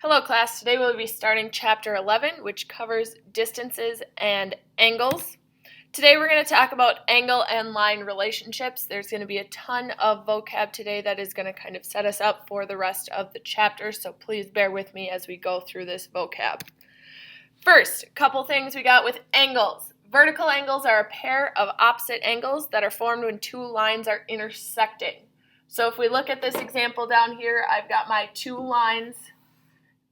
Hello class, today we'll be starting chapter 11, which covers distances and angles. Today we're going to talk about angle and line relationships. There's going to be a ton of vocab today that is going to kind of set us up for the rest of the chapter, so please bear with me as we go through this vocab. First, a couple things we got with angles. Vertical angles are a pair of opposite angles that are formed when two lines are intersecting. So if we look at this example down here, I've got my two lines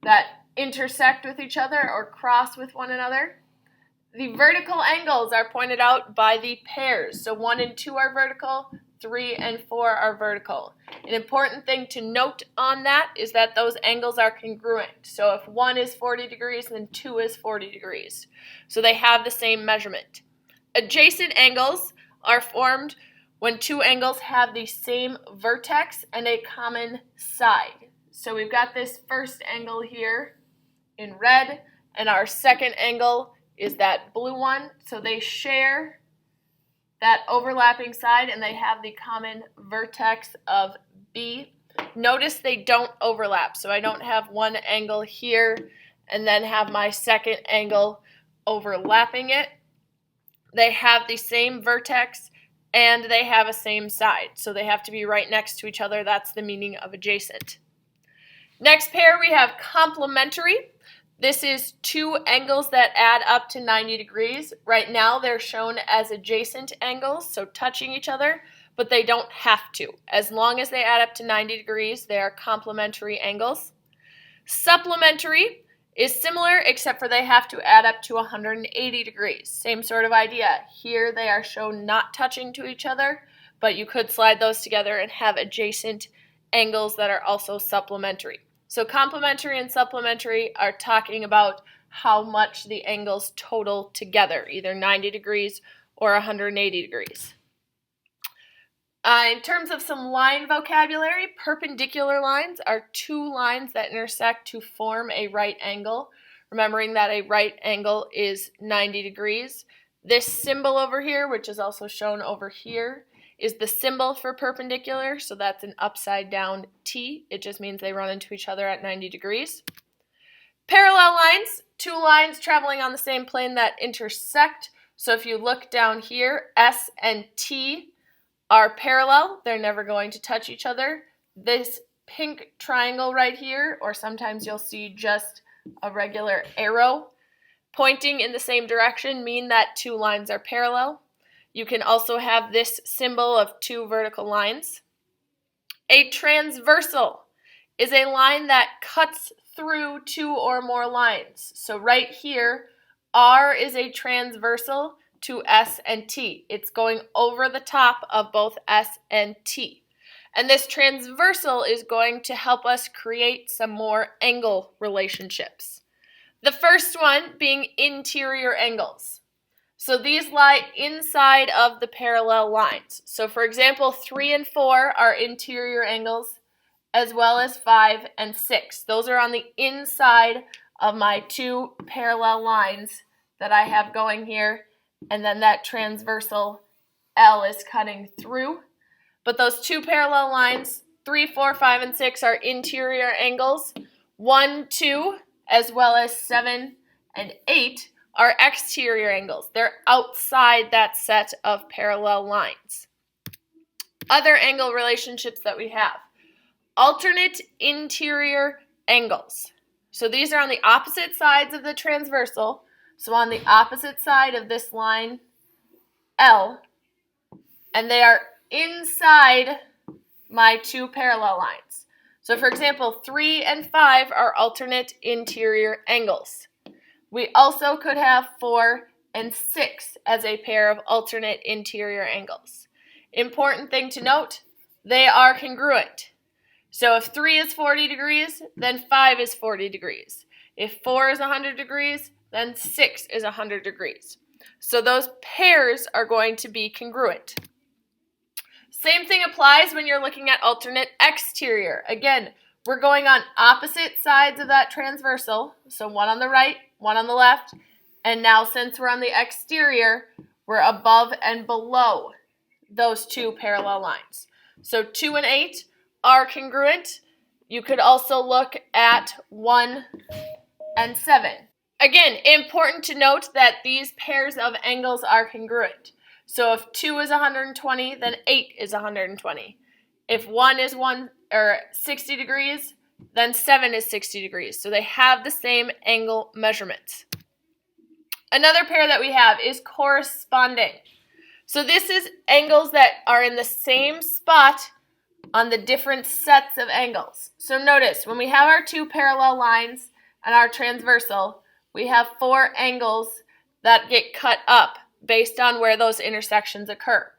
that intersect with each other or cross with one another. The vertical angles are pointed out by the pairs. So 1 and 2 are vertical, 3 and 4 are vertical. An important thing to note on that is that those angles are congruent. So if 1 is 40 degrees, then 2 is 40 degrees. So they have the same measurement. Adjacent angles are formed when two angles have the same vertex and a common side. So we've got this first angle here in red, and our second angle is that blue one. So they share that overlapping side, and they have the common vertex of B. Notice they don't overlap, so I don't have one angle here and then have my second angle overlapping it. They have the same vertex, and they have a same side, so they have to be right next to each other. That's the meaning of adjacent. Next pair we have complementary. This is two angles that add up to 90 degrees. Right now they're shown as adjacent angles, so touching each other, but they don't have to. As long as they add up to 90 degrees, they are complementary angles. Supplementary is similar, except for they have to add up to 180 degrees. Same sort of idea. Here they are shown not touching to each other, but you could slide those together and have adjacent angles that are also supplementary. So complementary and supplementary are talking about how much the angles total together, either 90 degrees or 180 degrees. In terms of some line vocabulary, perpendicular lines are two lines that intersect to form a right angle, remembering that a right angle is 90 degrees. This symbol over here, which is also shown over here, is the symbol for perpendicular, so that's an upside down T. It just means they run into each other at 90 degrees. Parallel lines, two lines traveling on the same plane that intersect. So if you look down here, S and T are parallel. They're never going to touch each other. This pink triangle right here, or sometimes you'll see just a regular arrow pointing in the same direction, mean that two lines are parallel. You can also have this symbol of two vertical lines. A transversal is a line that cuts through two or more lines. So right here, R is a transversal to S and T. It's going over the top of both S and T. And this transversal is going to help us create some more angle relationships. The first one being interior angles. So these lie inside of the parallel lines. So for example, 3 and 4 are interior angles, as well as 5 and 6. Those are on the inside of my two parallel lines that I have going here, and then that transversal L is cutting through. But those two parallel lines, 3, 4, 5, and 6 are interior angles. 1, 2, as well as 7 and 8 are exterior angles. They're outside that set of parallel lines. Other angle relationships that we have. Alternate interior angles. So these are on the opposite sides of the transversal. So on the opposite side of this line L, and they are inside my two parallel lines. So for example, 3 and 5 are alternate interior angles. We also could have 4 and 6 as a pair of alternate interior angles. Important thing to note, they are congruent. So if 3 is 40 degrees, then 5 is 40 degrees. If 4 is 100 degrees, then 6 is 100 degrees. So those pairs are going to be congruent. Same thing applies when you're looking at alternate exterior. Again, we're going on opposite sides of that transversal, so one on the right, one on the left, and now since we're on the exterior, we're above and below those two parallel lines. So 2 and 8 are congruent. You could also look at 1 and 7. Again, important to note that these pairs of angles are congruent. So if 2 is 120, then 8 is 120. If 1 is 60 degrees, then 7 is 60 degrees. So they have the same angle measurements. Another pair that we have is corresponding. So this is angles that are in the same spot on the different sets of angles. So notice, when we have our two parallel lines and our transversal, we have 4 angles that get cut up based on where those intersections occur.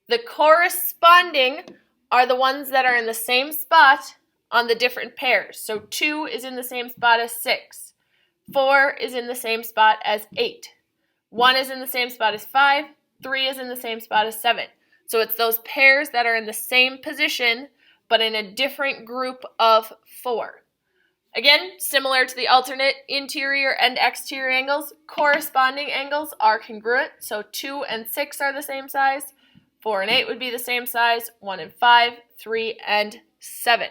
The corresponding are the ones that are in the same spot on the different pairs. So 2 is in the same spot as 6. 4 is in the same spot as 8. 1 is in the same spot as 5. 3 is in the same spot as 7. So it's those pairs that are in the same position, but in a different group of 4. Again, similar to the alternate interior and exterior angles, corresponding angles are congruent. So 2 and 6 are the same size. 4 and 8 would be the same size. 1 and 5, 3 and 7.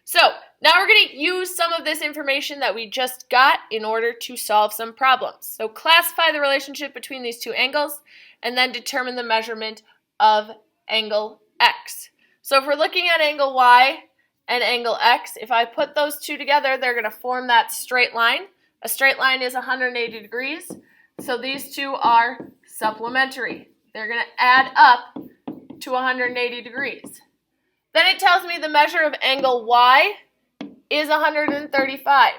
So now we're going to use some of this information that we just got in order to solve some problems. So classify the relationship between these two angles and then determine the measurement of angle X. So if we're looking at angle Y and angle X, if I put those two together, they're going to form that straight line. A straight line is 180 degrees. So these two are supplementary. They're going to add up to 180 degrees. Then it tells me the measure of angle Y is 135,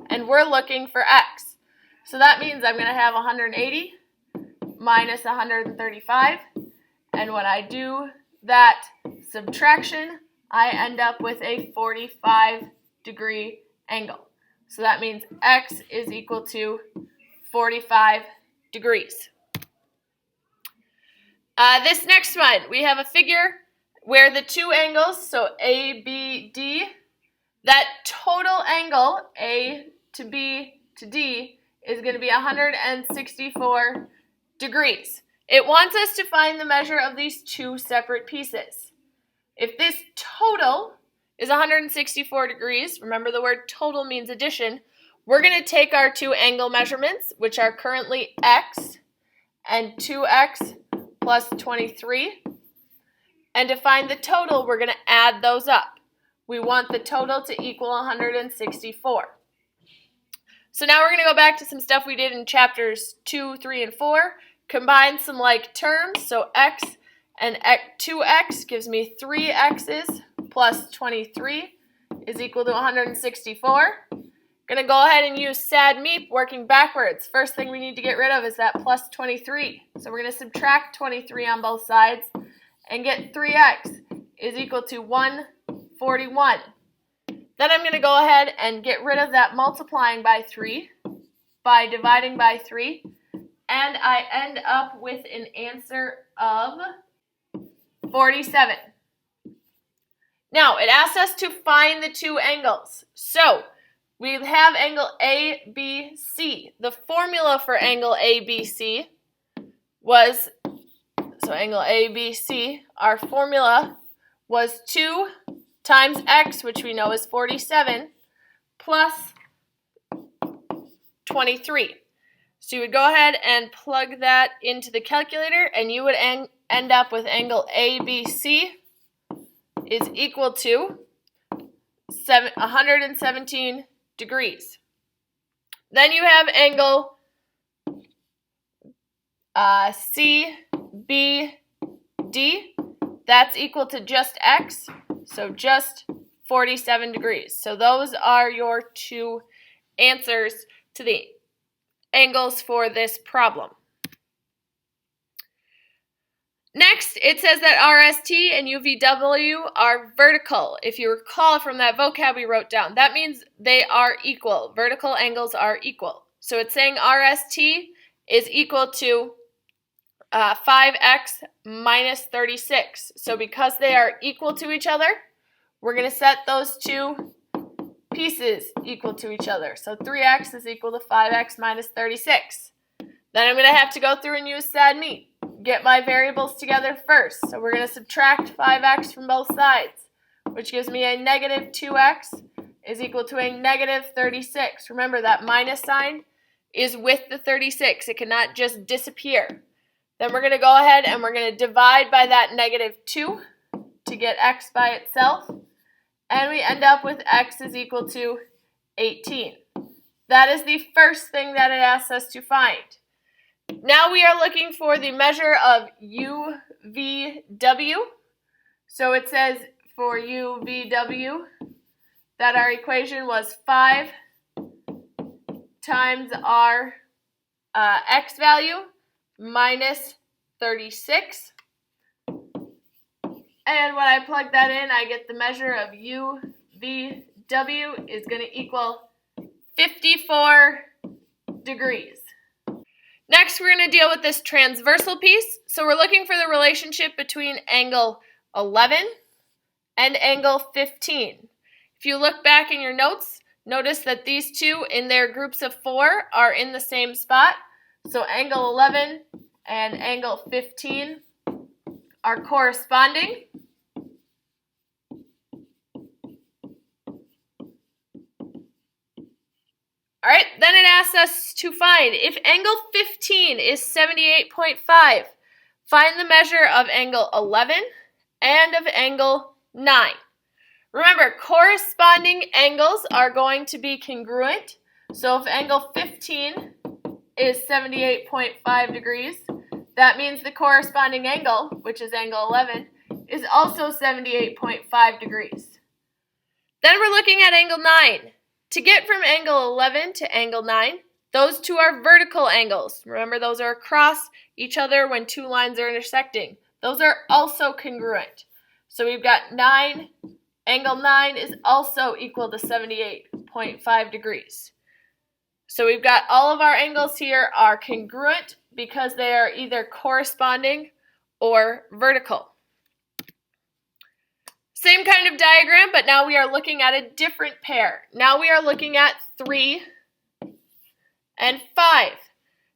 and we're looking for X. So that means I'm going to have 180 minus 135, and when I do that subtraction, I end up with a 45-degree angle. So that means X is equal to 45 degrees. This next one, we have a figure where the two angles, so A, B, D, that total angle, A to B to D, is going to be 164 degrees. It wants us to find the measure of these two separate pieces. If this total is 164 degrees, remember the word total means addition, we're going to take our two angle measurements, which are currently X and 2X plus 23, and to find the total, we're going to add those up. We want the total to equal 164. So now we're going to go back to some stuff we did in chapters 2, 3, and 4. Combine some like terms. So X and 2X gives me 3X's plus 23 is equal to 164. Going to go ahead and use SAD-MEP working backwards. First thing we need to get rid of is that plus 23. So we're going to subtract 23 on both sides and get 3x is equal to 141. Then I'm going to go ahead and get rid of that multiplying by 3 by dividing by 3, and I end up with an answer of 47. Now, it asks us to find the two angles. So, we have angle ABC. The formula for angle ABC was, so angle ABC, our formula was 2 times x, which we know is 47, plus 23. So you would go ahead and plug that into the calculator, and you would end up with angle ABC is equal to 117 degrees. Then you have angle CBD. That's equal to just x, so just 47 degrees. So those are your two answers to the angles for this problem. Next, it says that RST and UVW are vertical. If you recall from that vocab we wrote down, that means they are equal. Vertical angles are equal. So it's saying RST is equal to 5x minus 36. So because they are equal to each other, we're going to set those two pieces equal to each other. So 3x is equal to 5x minus 36. Then I'm going to have to go through and use SAD-MEP. Get my variables together first. So we're going to subtract 5x from both sides. which gives me a negative 2x is equal to a negative 36. Remember, that minus sign is with the 36. It cannot just disappear. Then we're going to go ahead and we're going to divide by that negative 2 to get x by itself. And we end up with x is equal to 18. That is the first thing that it asks us to find. Now we are looking for the measure of UVW. So it says for UVW that our equation was 5 times our x value minus 36. And when I plug that in, I get the measure of UVW is going to equal 54 degrees. Next, we're going to deal with this transversal piece. So we're looking for the relationship between angle 11 and angle 15. If you look back in your notes, notice that these two in their groups of 4 are in the same spot. So angle 11 and angle 15 are corresponding. All right, then it asks us to find if angle 15 is 78.5, find the measure of angle 11 and of angle 9. Remember, corresponding angles are going to be congruent. So if angle 15 is 78.5 degrees, that means the corresponding angle, which is angle 11, is also 78.5 degrees. Then we're looking at angle 9. To get from angle 11 to angle 9, those two are vertical angles. Remember, those are across each other when two lines are intersecting. Those are also congruent. So we've got 9. Angle 9 is also equal to 78.5 degrees. So we've got all of our angles here are congruent because they are either corresponding or vertical. Same kind of diagram, but now we are looking at a different pair. Now we are looking at 3 and 5.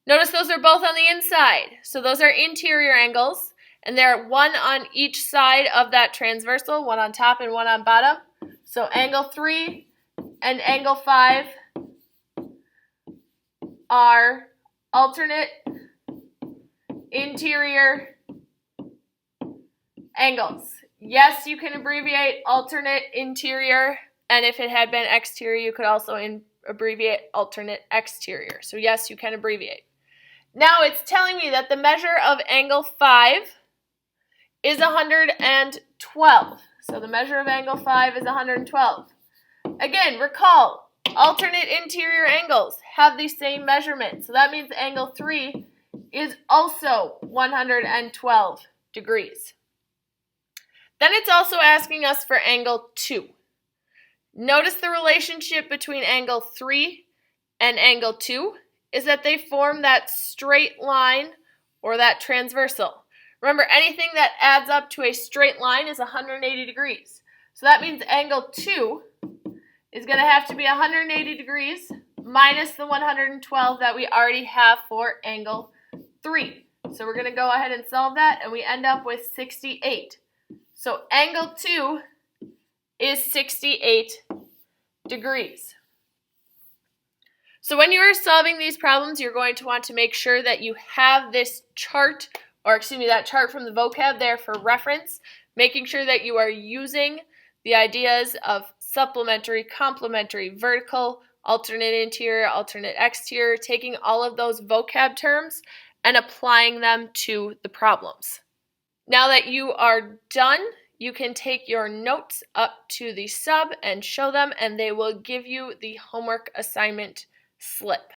Notice those are both on the inside. So those are interior angles, and they're one on each side of that transversal, one on top and one on bottom. So angle 3 and angle 5 are alternate interior angles. Yes, you can abbreviate alternate interior, and if it had been exterior, you could also abbreviate alternate exterior. So yes, you can abbreviate. Now it's telling me that the measure of angle 5 is 112. So the measure of angle 5 is 112. Again, recall, alternate interior angles have the same measurement. So that means angle 3 is also 112 degrees. Then it's also asking us for angle 2. Notice the relationship between angle 3 and angle 2 is that they form that straight line or that transversal. Remember, anything that adds up to a straight line is 180 degrees. So that means angle 2 is going to have to be 180 degrees minus the 112 that we already have for angle 3. So we're going to go ahead and solve that, and we end up with 68. So angle 2 is 68 degrees. So when you are solving these problems, you're going to want to make sure that you have this chart, that chart from the vocab there for reference, making sure that you are using the ideas of supplementary, complementary, vertical, alternate interior, alternate exterior, taking all of those vocab terms and applying them to the problems. Now that you are done, you can take your notes up to the sub and show them, and they will give you the homework assignment slip.